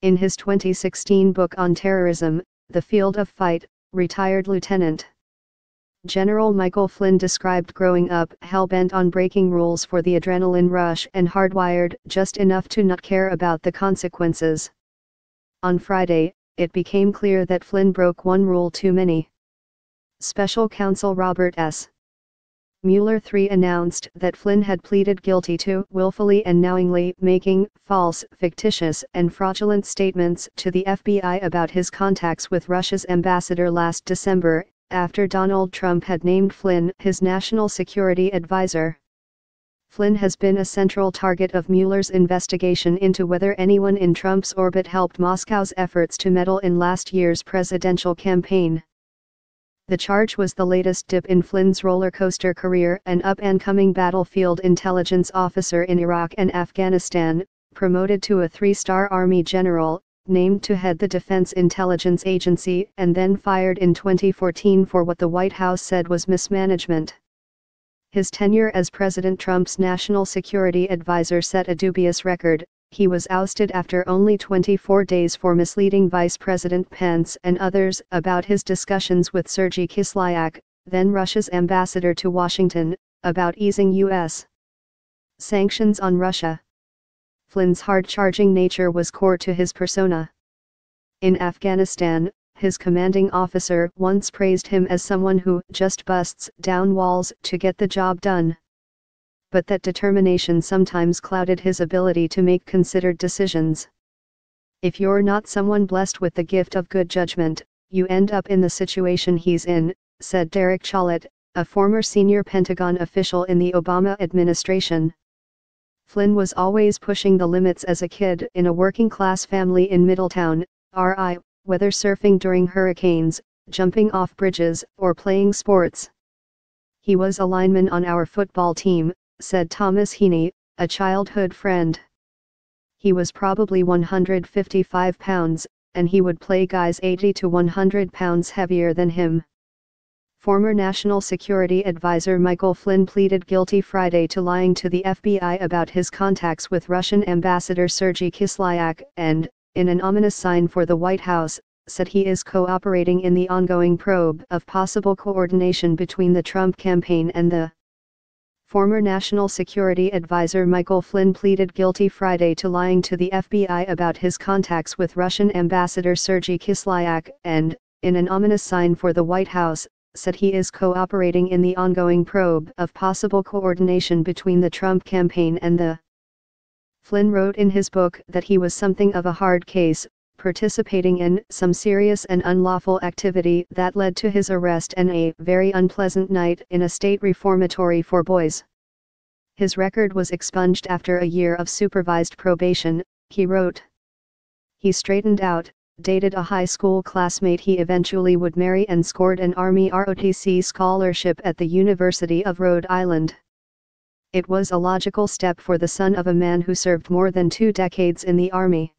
In his 2016 book on terrorism, The Field of Fight, retired Lieutenant General Michael Flynn described growing up hell-bent on breaking rules for the adrenaline rush and hardwired just enough to not care about the consequences. On Friday, it became clear that Flynn broke one rule too many. Special Counsel Robert S. Mueller III announced that Flynn had pleaded guilty to willfully and knowingly making false, fictitious, and fraudulent statements to the FBI about his contacts with Russia's ambassador last December, after Donald Trump had named Flynn his national security advisor. Flynn has been a central target of Mueller's investigation into whether anyone in Trump's orbit helped Moscow's efforts to meddle in last year's presidential campaign. The charge was the latest dip in Flynn's roller coaster career, an up-and-coming battlefield intelligence officer in Iraq and Afghanistan, promoted to a 3-star Army general, named to head the Defense Intelligence Agency, and then fired in 2014 for what the White House said was mismanagement. His tenure as President Trump's national security advisor set a dubious record. He was ousted after only 24 days for misleading Vice President Pence and others about his discussions with Sergei Kislyak, then Russia's ambassador to Washington, about easing U.S. sanctions on Russia. Flynn's hard-charging nature was core to his persona. In Afghanistan, his commanding officer once praised him as someone who just busts down walls to get the job done. But that determination sometimes clouded his ability to make considered decisions. If you're not someone blessed with the gift of good judgment, you end up in the situation he's in, said Derek Chollet, a former senior Pentagon official in the Obama administration. Flynn was always pushing the limits as a kid in a working-class family in Middletown, RI, whether surfing during hurricanes, jumping off bridges, or playing sports. He was a lineman on our football team, said Thomas Heaney, a childhood friend. He was probably 155 pounds, and he would play guys 80 to 100 pounds heavier than him. Former National Security Advisor Michael Flynn pleaded guilty Friday to lying to the FBI about his contacts with Russian Ambassador Sergei Kislyak and, in an ominous sign for the White House, said he is cooperating in the ongoing probe of possible coordination between the Trump campaign and the Former National Security Advisor Michael Flynn pleaded guilty Friday to lying to the FBI about his contacts with Russian Ambassador Sergei Kislyak and, in an ominous sign for the White House, said he is cooperating in the ongoing probe of possible coordination between the Trump campaign and the Flynn wrote in his book that he was something of a hard case, participating in some serious and unlawful activity that led to his arrest and a very unpleasant night in a state reformatory for boys. His record was expunged after a year of supervised probation, he wrote. He straightened out, dated a high school classmate he eventually would marry, and scored an Army ROTC scholarship at the University of Rhode Island. It was a logical step for the son of a man who served more than 2 decades in the Army.